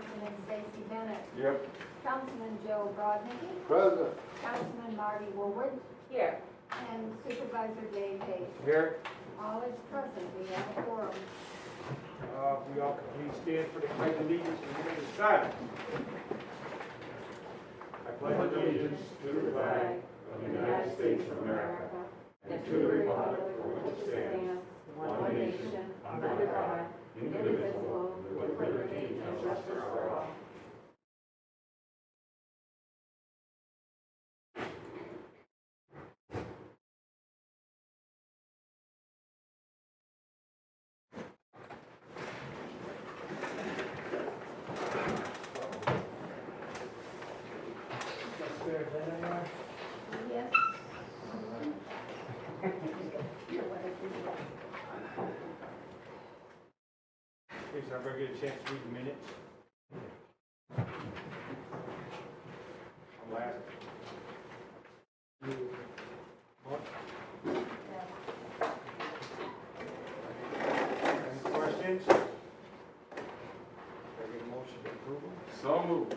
Councilman Stacy Bennett. Yep. Councilman Joe Brodnicki. Present. Councilman Marty Woolward. Here. And Supervisor Dave Hayts. Here. All is present, we have a quorum. We all can please stand for the pledge of allegiance and give it a silence. I pledge allegiance to the flag of the United States of America and to the republic for which it stands, one nation, under God, indivisible, with liberty and justice for all. Yes. Okay, so everybody get a chance to read the minutes. Last. Any questions? Can I get a motion to approve them? So moved.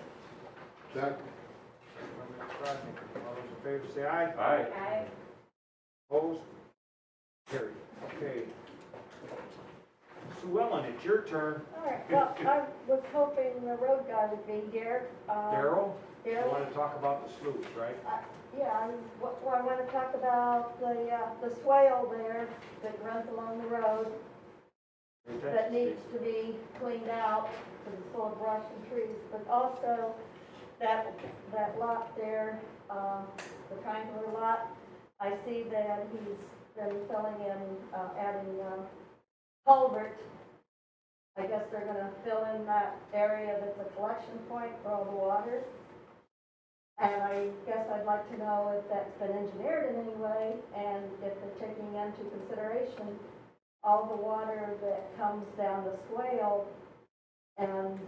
Second. All those in favor say aye. Aye. Aye. Opposed? Carried. Okay. Sue Ellen, it's your turn. All right, well, I was hoping the road guy would be here. Daryl, you Daryl? want to talk about the sluice, right? Yeah, I want to talk about the swale there that runs along the road that needs to be cleaned out because it's full of brush and trees, but also that lot there, the triangular lot, I see that he's been filling in, adding culvert. I guess they're gonna fill in that area that's a collection point for all the water. And I guess I'd like to know if that's been engineered in any way and if they're taking into consideration all the water that comes down the swale. And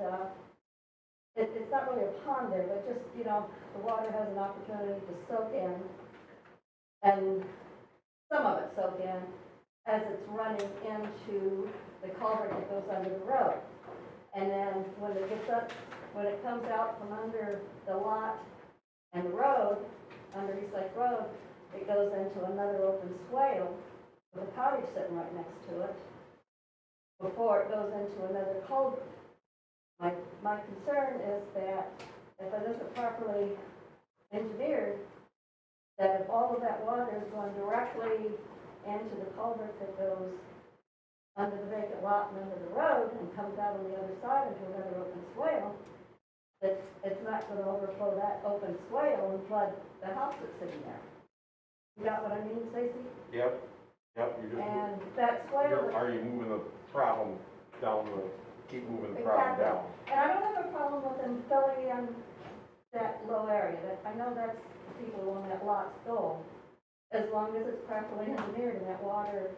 it's not really a pond there, but just, you know, the water has an opportunity to soak in. And some of it soak in as it's running into the culvert that goes under the road. And then when it comes out from under the lot and the road, under East Lake Road, it goes into another open swale with a cottage sitting right next to it before it goes into another culvert. My concern is that if it isn't properly engineered, that if all of that water is going directly into the culvert that goes under the vacant lot and under the road and comes out on the other side into another open swale, that it's not going to overflow that open swale and flood the house that's sitting there. You got what I mean, Stacy? Yep. You just. And that swale. Are you moving the problem down keep moving the problem down? And I don't have a problem with them filling in that low area. I know that's the people on that lot's goal, as long as it's properly engineered and that water,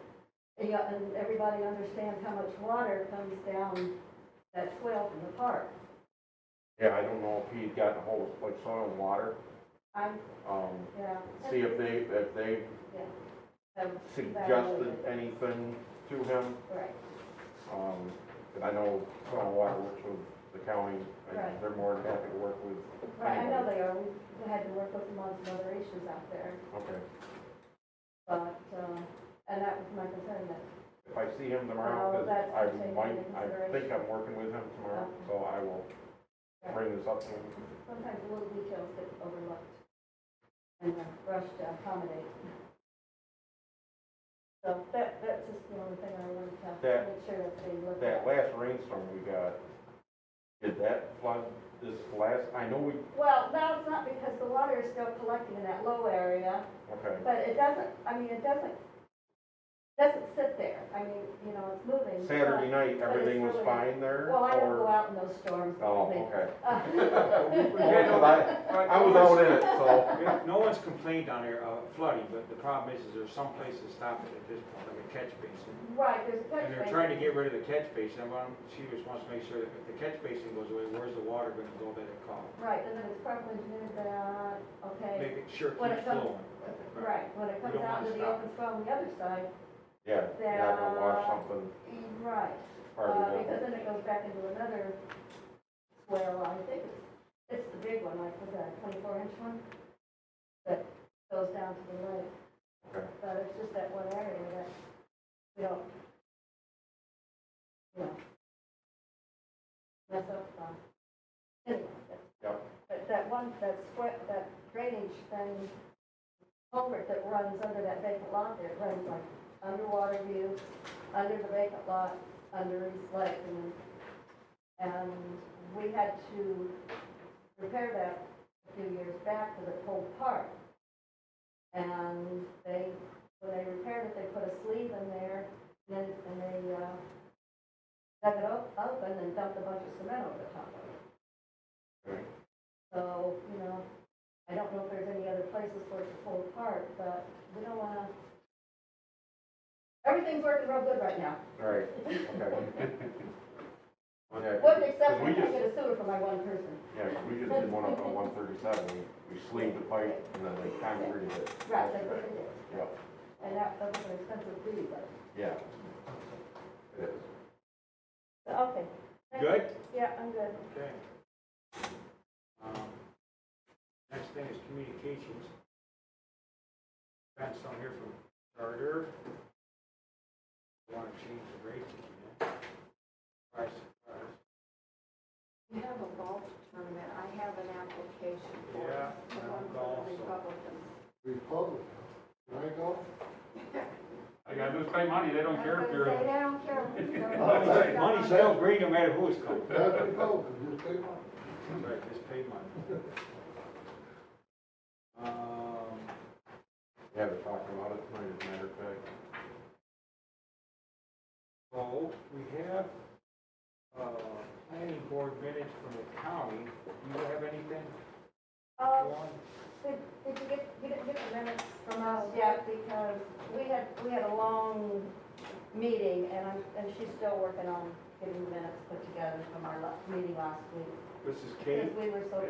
and everybody understands how much water comes down that swale from the park. Yeah, I don't know if he's gotten a hold of like soil and water. Yeah. See if they Have suggested anything to him. Right. And I know soil and water works with the county, and Right. they're more than happy to work with. Right, I know anybody. they are. We had to work with them on some other issues out there. Okay. But, and that was my concern, that If I see him tomorrow, Well, because that's I taken might, into I think consideration. I'm working with him tomorrow, Okay. so I will bring this up to him. sometimes the little details get overlooked and rushed to accommodate. So that's just the only thing I wanted to That- make sure that they look That at. last rainstorm we got, did that flood this last, I know we, Well, no, it's not, because the water is still collecting in that low area, okay, but it doesn't sit there. I mean, you know, it's moving. Saturday night, but everything it's was really- fine there? Well, I don't or- go out in those storms. Oh, They- okay. Yeah, no, I was out in it, so. Yeah, no one's complained down here of flooding, but the problem is there's some places stop it at this point, like a catch basin. Right, there's a catch And they're basin. trying to get rid of the catch basin, she just wants to make sure that if the catch basin goes away, where's the water gonna go that it caught? Right, and then it's properly engineered that, okay. Make it sure it When keeps it comes- flowing. Right, when it comes don't out wanna to the stop. open swell on the other side, Yeah, you're not gonna wash something right, farther down. because then it goes back into another swell 4-inch one that goes down to the lake. Okay. But it's just that one area that we don't, mess up on. Anyway, Yep. but that drainage thing, culvert that runs under that vacant lot there, it runs like under Waterview, under the vacant lot, under East Lake, and we had to repair that a few years back because it pulled apart. And when they repaired it, they put a sleeve in there, and they dug it open and dumped a bunch of cement over the top of it. Okay. So, I don't know if there's any other places where it's pulled apart, but we don't want to. Everything's working real good right now. All right, okay. Okay. With the exception, We I can't just- get a sewer for my one person. Yeah, 'cause we just did one up on 137, we sleeved the pipe and then they concreted it. Right, that's what it is. Yep, And that was an expensive fee, but, yeah. It is. okay. Thank you. Good? Yeah, I'm good. Okay. Next thing is communications. Got some here from Charter. Want to change the rates again. Price of cars. You have a golf tournament, I have an application for it. Yeah, The I'm one for golf, the so- Republicans. Republican. Can I go? All you gotta do is pay money, they don't care if you're. They don't care. Money sells green no matter who it's coming from. That's Republican, just take one. That's right, just pay money. Yeah, they're talking about it tonight, as a matter of fact. So, we have, planning board minutes from the county. Do you have anything on? Did you get the minutes from us yet? Because we had a long meeting, and she's still working on getting the minutes put together from our meeting last week. This is Kate. Because we were so,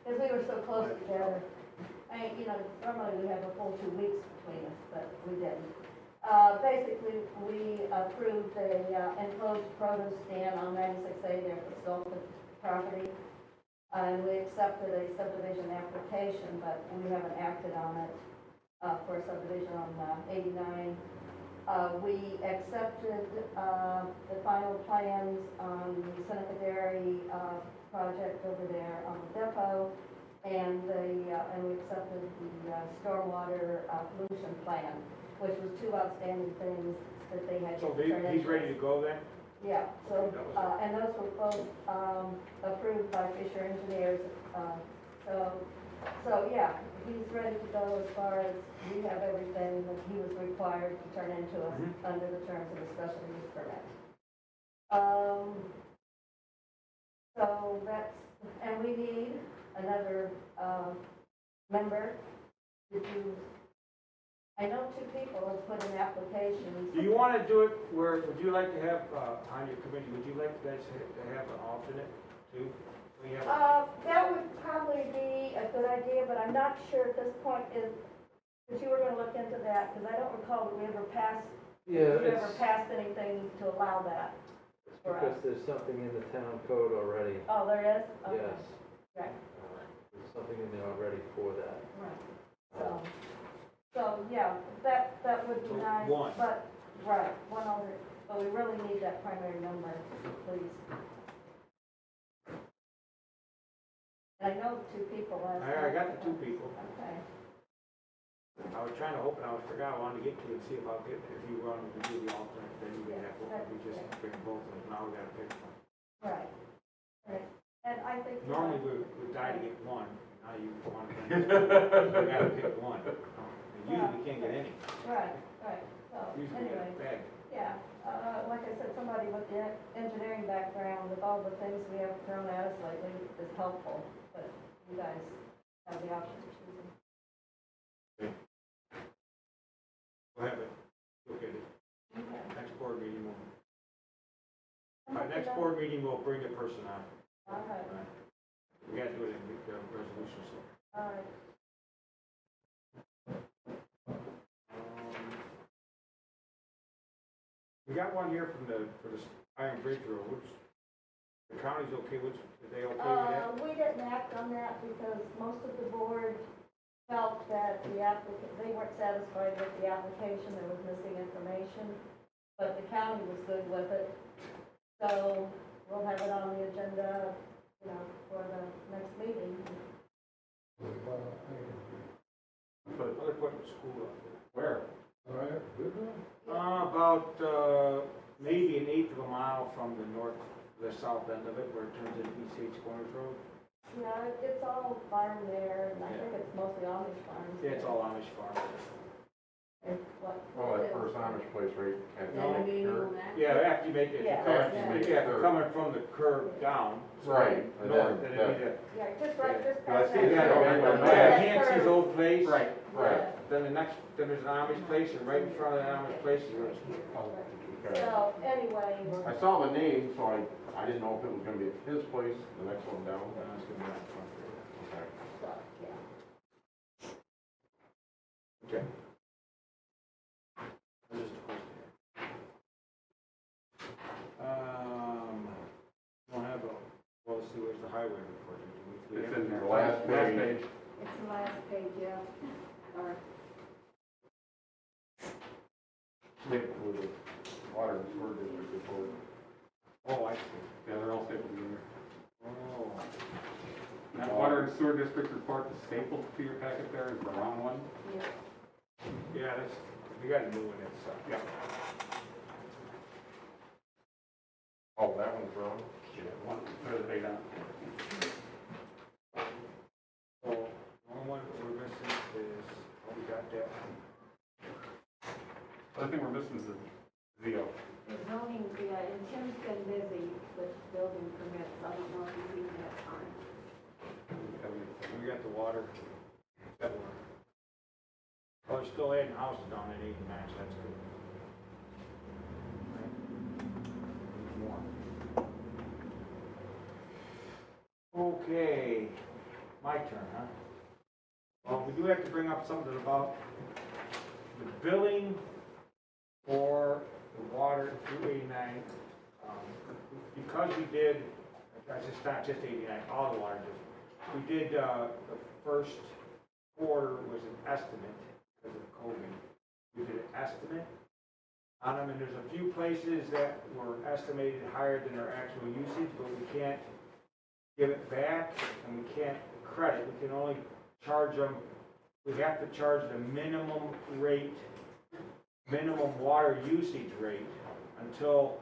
because we were so close together. Normally we have a full 2 weeks between us, but we didn't. Basically, we approved a enclosed produce stand on 96A there for Sullivan property. And we accepted a subdivision application, but we haven't acted on it for a subdivision on 89. We accepted the final plans on the Seneca Dairy project over there on the depot, and we accepted the stormwater pollution plan, which was 2 outstanding things that they had to So turn in. he's ready to go then? Yeah, so, and those were both approved by Fisher Engineers. So yeah, he's ready to go as far as we have everything that he was required to turn into us under the terms of the special use permit. So that's, and we need another member to do. I know 2 people have put in applications. Do you want to do it where, would you like to have, on your committee, would you like to have an alternate too? We have, That would probably be a good idea, but I'm not sure at this point that you were gonna look into that, because I don't recall that we ever passed, Yeah, we ever it's passed anything to allow that for because us. there's something in the town code already. Oh, there is? Okay. Yes. Right, There's something in there already for that. right. So, yeah, that would be So nice. one. But, right, one other, but we really need that primary number, please. And I know 2 people last I got the 2 people. Okay. I was trying to hope, and I forgot, I wanted to get to it and see about it, if you wanted to do the alternate, then you have, we just pick both of them, now we gotta pick one. Right, right. And I think. Normally, we die to get one, now you want to, we gotta pick one. And usually we can't get any, Right, right. So, usually we anyway, get a bag. yeah, like I said, somebody with the engineering background, with all the things we have thrown at us lately is helpful, but you guys have the option of choosing. We'll have it, okay, Okay. next board meeting, I'm our next looking board meeting, we'll bring a person on. All right, We gotta do it in the resolution, so. all right. We got one here for the Iron Bridge Road, which, the county's okay with, are they okay with that? We didn't act act on that because most of the board felt that the applicant, they weren't satisfied with the application, there was missing information, but the county was good with it. So we'll have it on the agenda, you know, for the next meeting. But they're putting a school up Where? All right, good one. there. About, maybe an eighth of a mile from the south end of it, where it turns into East Hayts Corners Road. Yeah, it's all farm there, and I think it's mostly Amish farms. Yeah, it's all Amish farm. And what- Oh, that first Amish place right at the Then lake we here. will act. Yeah, after you make it, if Yeah. you're After you make coming, the curve. coming from the curve down. so Right, and North, then then it'd be the. Yeah, just right, just Yeah, I past see that. it. Yeah, Yeah. Hanson's old place. Right. Then then there's an Amish place, and right in front of the Amish place is where it's. Okay. So, anyway, I saw the name, so I didn't know if it was gonna be his place, the next one down. Okay. so, yeah. Okay. Just a question. Don't have a, well, let's see, where's the highway report? Do we It's have in it? the last page. It's the last page, yeah. Or, With the water and sewer district report. Oh, I see. Yeah, they're all stapled together. Oh. That water and sewer district report is stapled to your packet there is the wrong one. Yeah, that's, we got a new one, it's, Yeah. Oh, that one's wrong. Yeah, one, there's a date on it. so, the only one that we're missing is, oh, we got that. The other thing we're missing is the ZO. the zoning, yeah, and Tim's been busy with building permits, I don't know if he's even had time. We got the water. That one. Oh, we're still adding houses down at 89, so that's good. More. Okay, my turn, huh? Well, we do have to bring up something about the billing for the water through 89. Because we did, that's just not just 89, all the water districts. We did, the first quarter was an estimate because of COVID. We did an estimate on them, and there's a few places that were estimated higher than their actual usage, but we can't give it back, and we can't credit. We can only charge them, we have to charge the minimum rate, minimum water usage rate until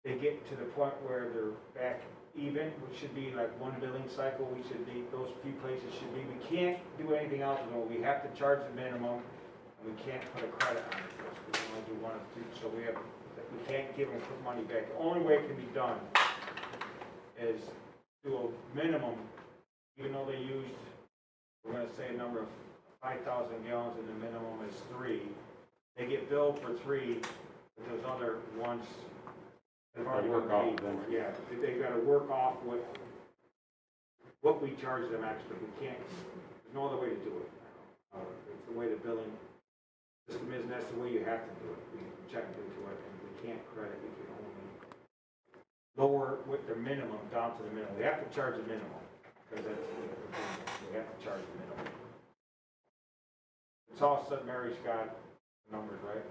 they get to the point where they're back even, which should be like one billing cycle. We should be, those few places should be. We can't do anything else. No, we have to charge the minimum, and we can't put a credit on it. We can only do one of two. So we can't give them put money back. The only way it can be done is do a minimum, even though they used, we're going to say a number of 5,000 gallons, and the minimum is 3. They get billed for 3, but those other ones. They've already Work been off paid. them. Yeah, they've got to work off what we charge them extra. We can't, there's no other way to do it. It's the way the billing system is, and that's the way you have to do it. We checked into it, and we can't credit, we can only lower with the minimum down to the minimum. We have to charge the minimum, because that's, we have to charge the minimum. It's all set, Mary's got numbers, right?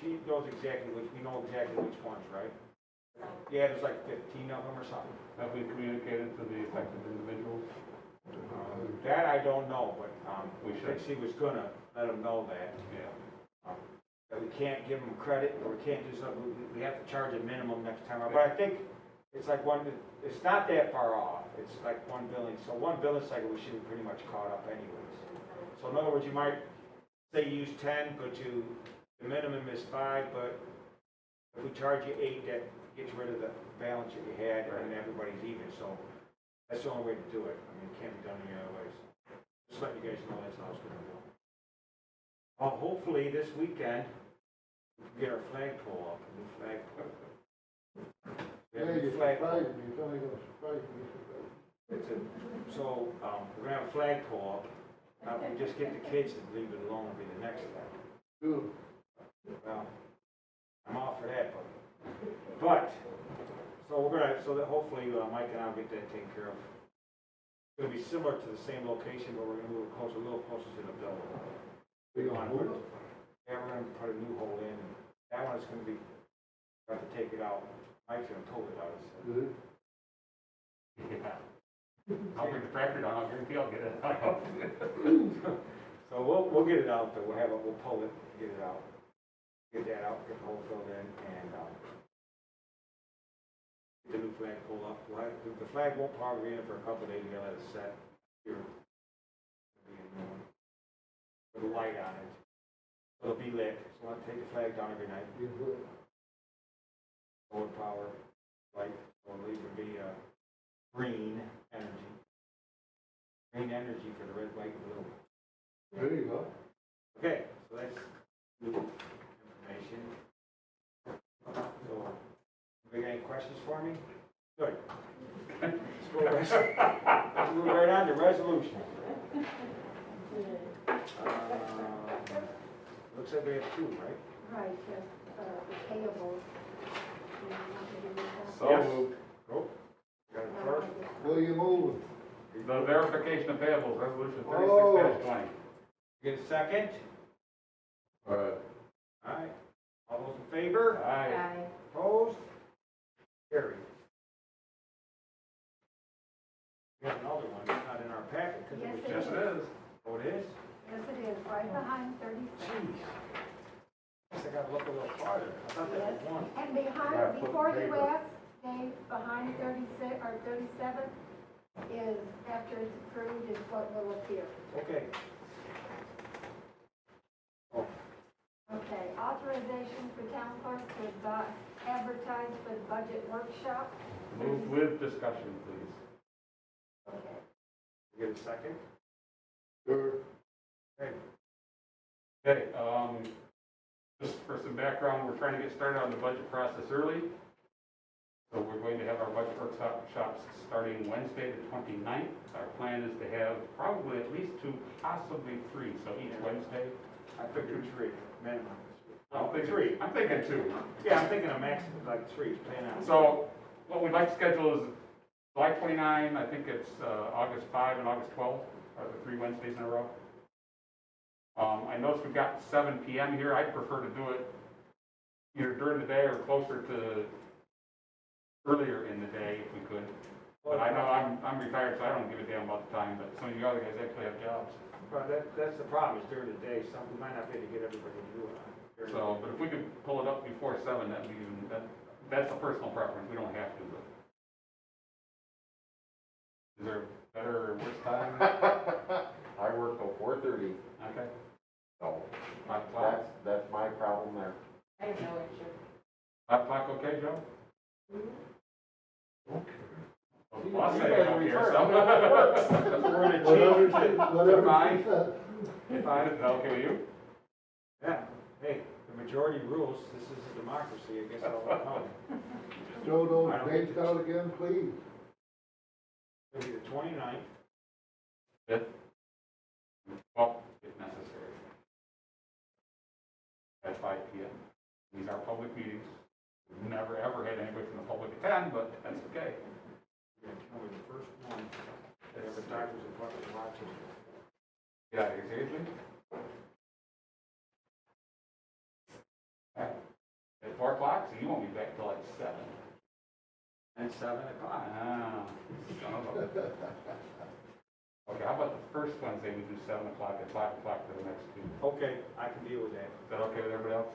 She knows exactly which, we know exactly which ones, right? Yeah, there's like 15 of them or something. Have we communicated to the affected individuals? That I don't know, but, We I think should. she was gonna let them know that. Yeah. That we can't give them credit, or we can't do something, we have to charge a minimum next time. But I think it's like it's not that far off. It's like one billing, so one billing cycle, we should be pretty much caught up anyways. So in other words, you might say you use 10, but the minimum is 5, but if we charge you 8, that gets rid of the balance that you had, and everybody's even. So that's the only way to do it. I mean, it can't be done any other ways. Just letting you guys know that's how it's going to go. Hopefully this weekend we can get our flagpole up. A new flagpole. We have a Yeah, new you flagpole. surprised me, you told me you were surprised me. So we're gonna have a flagpole up. Now, if we just get the kids to leave it alone, will be the next step. Good. Well, I'm all for that, but, So so that hopefully Mike and I'll get that taken care of. It's gonna be similar to the same location, but we're gonna move it closer, a little closer to the building. We gonna move it? Yeah, we're gonna put a new hole in, and that one is gonna be, have to take it out. Mike's gonna tow it out. Is it? Yeah. I'll bring the tractor down, I'll guarantee I'll get it out. So we'll get it out, but we'll pull it, get it out. Get that out, get the hole filled in, and, get the new flag pulled up. The flag won't probably be in for a couple of days, we gotta let it set here. It'll be a new one. With a light on it. It'll be lit, so I'll take the flag down every night. You put it? Solar power, light, so it'll either be, green energy. Green energy for the red, white, and blue. There you go. Okay, so that's new information. So, you got any questions for me? Good. Let's move right on to resolution. Looks like we have two, right? Right, the payables. So Yes. moved. Go. Got it first? Where you moving? The verification of payables, resolution Oh. 36-20. Get a second? All right. All right. All those in favor? Aye. Opposed? Carried. We have another one, it's not in our packet, because it was Yes, just... Yes, it is. Oh, it is? Yes, it is, right behind 36. Jeez. Guess I gotta look a little farther. I thought that was one. And Yeah, behind, put before you paper. ask, Dave, behind 36, or 37, is, after it's approved, is what will appear. Okay. Oh, Okay, authorization for town clerk to advertise for the budget workshop. Move with discussion, please. Okay. you get a second? Sure. Okay. Okay, just for some background, we're trying to get started on the budget process early. So we're going to have our budget workshops starting Wednesday the 29th. Our plan is to have probably at least 2, possibly 3, so each Wednesday. I figured 3, minimum. I'm Oh, thinking 3. I'm thinking 2. Yeah, I'm thinking a maximum, like 3, plan on. So what we'd like to schedule is July 29, I think it's August 5 and August 12 are the 3 Wednesdays in a row. I noticed we've got 7 p.m. here. I'd prefer to do it either during the day or closer to earlier in the day if we could. But I know I'm retired, so I don't give a damn about the time, but some of you other guys actually have jobs. But that's the problem, is during the day, we might not be able to get everybody to do it. during the So, day. but if we could pull it up before 7, that'd be even, that's a personal preference. We don't have to, but. Is there a better or worse time? I work till 4:30, Okay. so 5 o'clock? that's my problem there. I have no issue. 5 o'clock, okay, Joe? Well, I'll You say guys I don't care, return. so. We're gonna Whatever change. she, whatever Fine. she said. If I, is that okay with you? Yeah, hey, the majority rules, this is a democracy, I guess I'll come. Throw I those don't dates think- out again, please. It'll be the 29th, Well, if necessary. At 5 p.m. These are public meetings. We've never, ever had anybody from the public attend, but that's okay. you're gonna tell me the first one that ever doctor's appointment watching. Get out of here, seriously? At 4 o'clock, so you won't be back till like 7. And 7 o'clock. Ah, son of a. Okay, how about the first Wednesday, we do 7 o'clock and 5 o'clock for the next 2? Okay, I can deal with that. Is that okay with everybody else?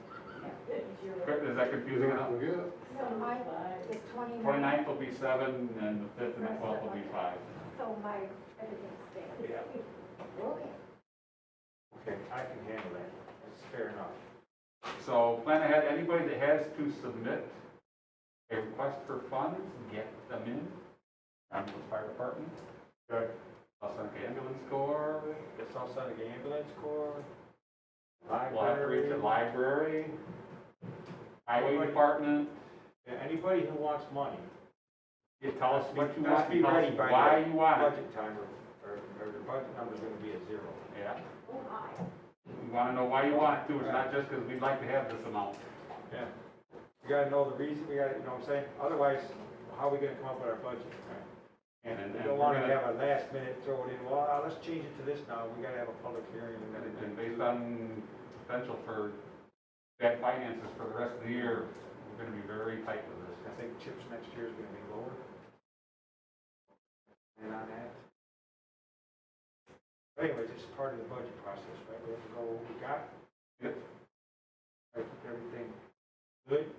Is that confusing enough? Forget it. So Mike, the 29th, 29th will be 7, and the 5th and the 12th will be 5. so Mike, everything stands. Yeah. Okay. Okay, I can handle that. That's fair enough. So plan ahead, anybody that has to submit a request for funds, get them in. I'm with fire department. Good. Also, ambulance corps. It's also the ambulance corps. We'll have to reach the library. Highway Everybody- department. Yeah, anybody who wants money. You tell us what you Let's want, be tell ready us by why the you want it. budget time, or the budget number's gonna be a 0. Yeah. Oh, my. We want to know why you want it too. It's not just because we'd like to have this amount. Yeah. You gotta know the reason, we gotta, you know what I'm saying? Otherwise, how we gonna come up with our budget, right? And And- we and don't we're wanna gonna- have a last minute throw it in, well, let's change it to this now, we gotta have a public hearing and And everything. based on potential for bad finances for the rest of the year, we're gonna be very tight with this. I think chips next year is gonna be lower. And on that. But anyways, it's part of the budget process, right? We have to go what we got. Yep. Try to keep everything good.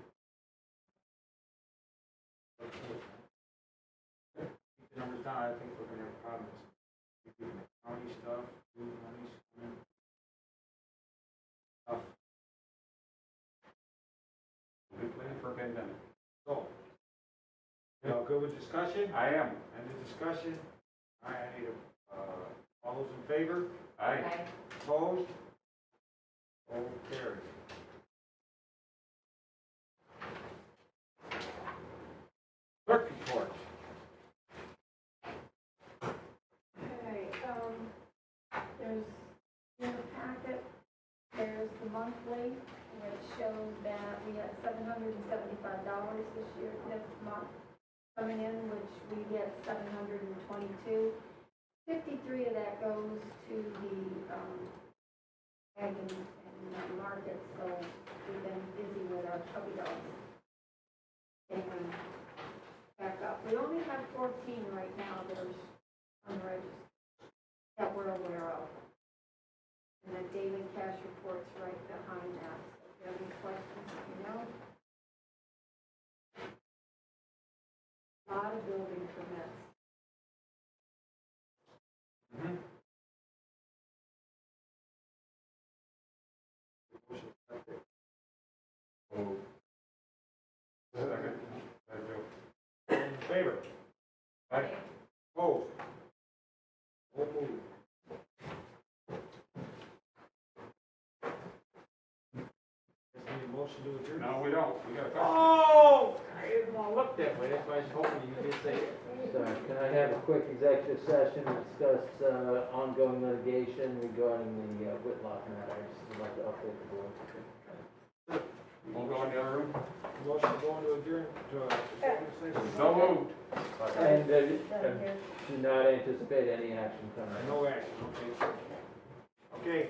Keep the numbers down, I think we're gonna have problems. Keep doing the county stuff, food money's coming. Tough. We plan for a pandemic. So, you all good with discussion? I am. End of discussion. All right, I need all those in favor? Aye. Opposed? So carried. Clerk report. Okay, there's, in the packet, there's the monthly, which shows that we had $775 this month coming in, which we get 722. 53 of that goes to the, ag and market, so we've been busy with our puppy dogs. And back up, we only have 14 right now that are unregistered, that we're aware of. And the daily cash report's right behind that, so if you have any questions, you know. A lot of building permits. Second. All in favor? Aye. Opposed? So moved. Just need a motion to adjourn? No, we don't. We got a question. Oh! I didn't want to look that way, that's why I was hoping you did say it. Sorry, can I have a quick executive session to discuss ongoing litigation regarding the Whitlock matter? I just would like to update the board. We'll go in the other room. Motion to go into adjourn to executive session? So moved. And do not anticipate any action coming. No action, okay. Okay,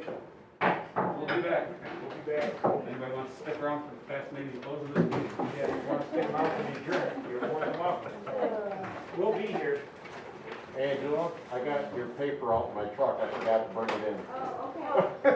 We'll be back. we'll be back. Anybody want to stick around for the fascinating close of this meeting? Yeah, if you want to stick around for the adjourn, you're more than welcome. We'll be here. Angela, I got your paper out in my truck, I forgot to bring it in. Oh, okay.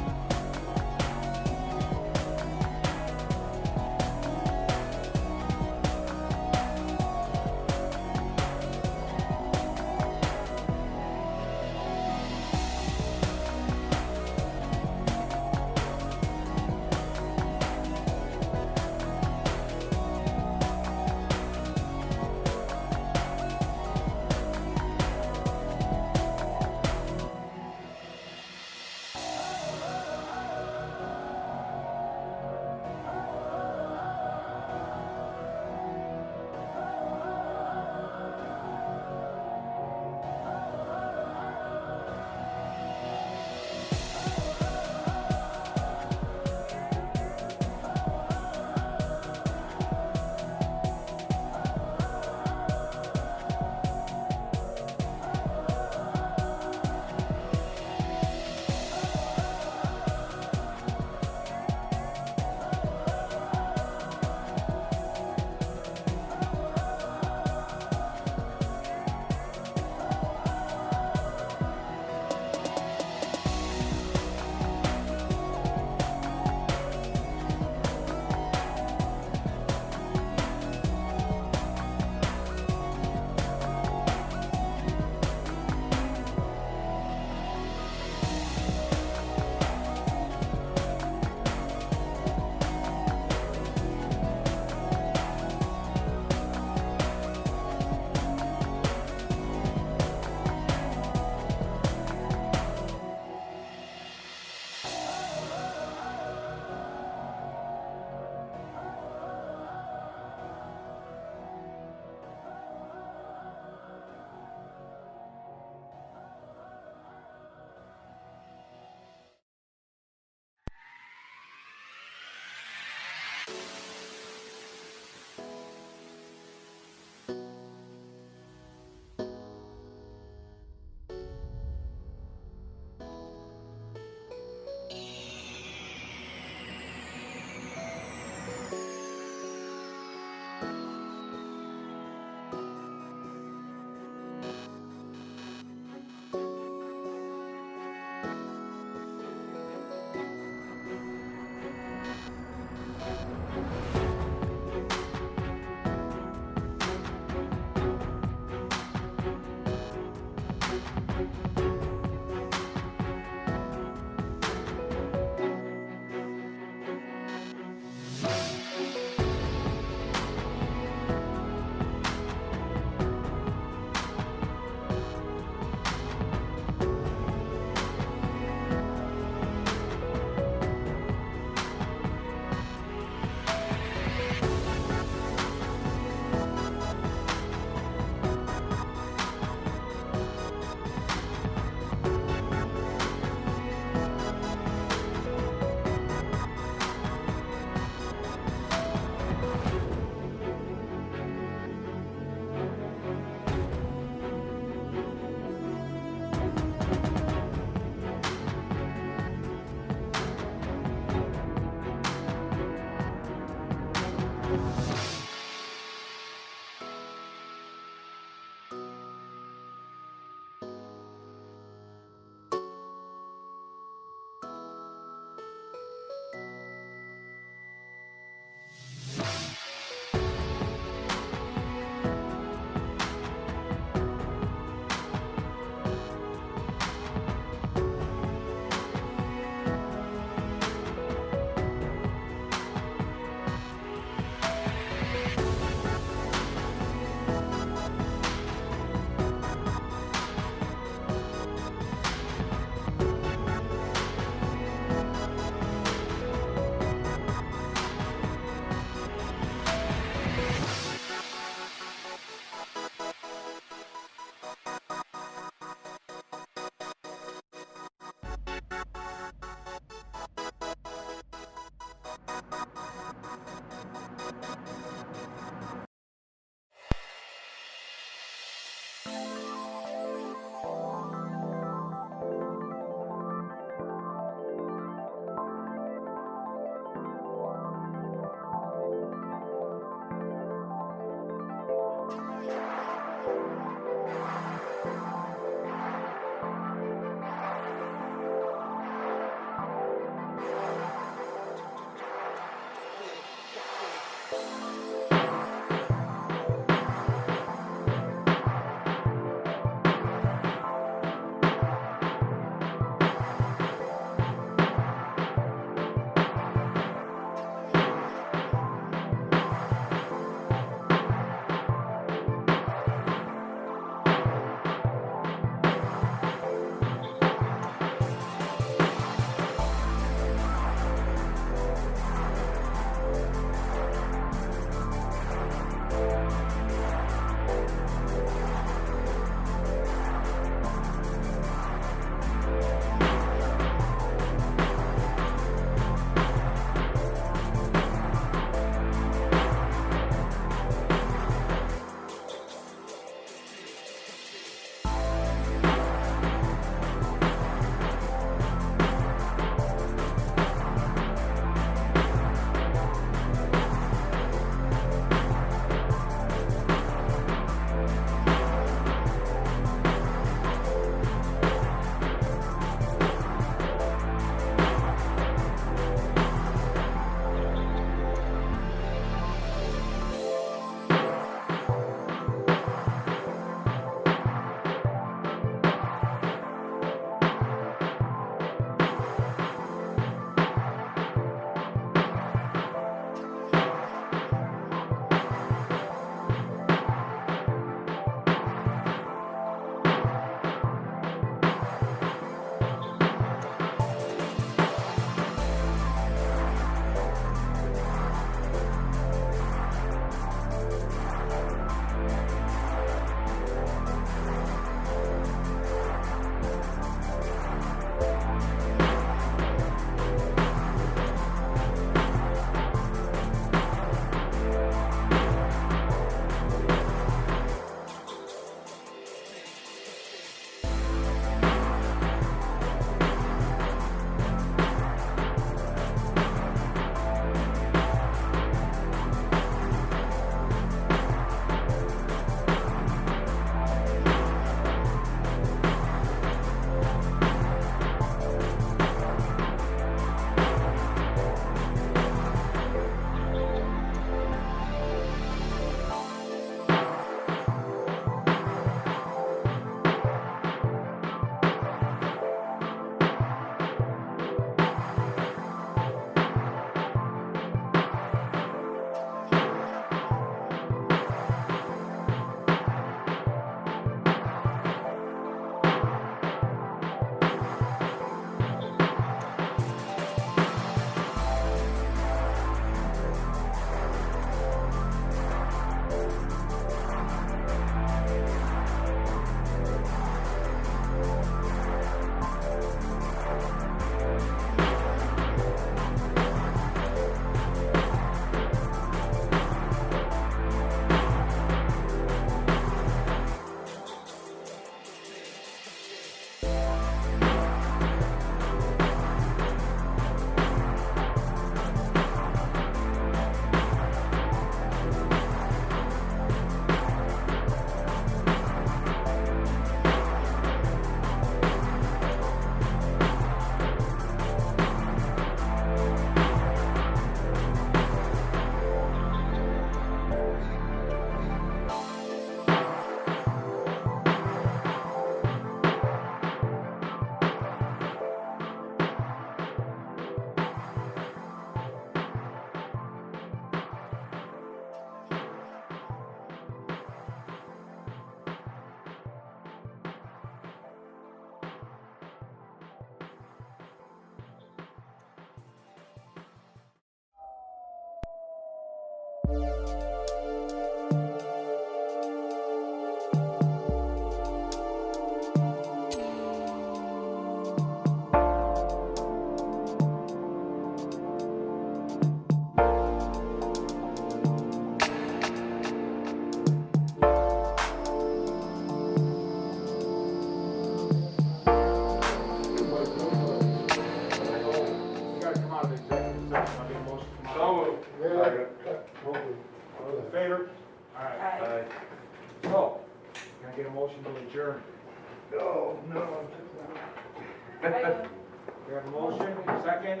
We have a motion, second.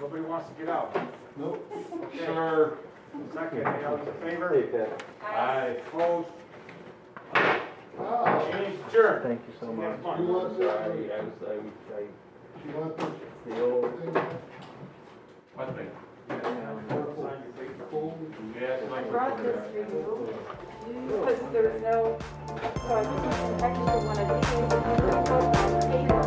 Nobody wants to get out. Nope. Okay. Sure. Second, any others in favor? Hey, Pat. Aye. Opposed? Ah, Meeting's adjourned. Thank you so See you much. next month. you want this? You want this The old, thing? What thing? Full? Yes, I like. brought this for you, because there's no, so I just extra one of these, paper,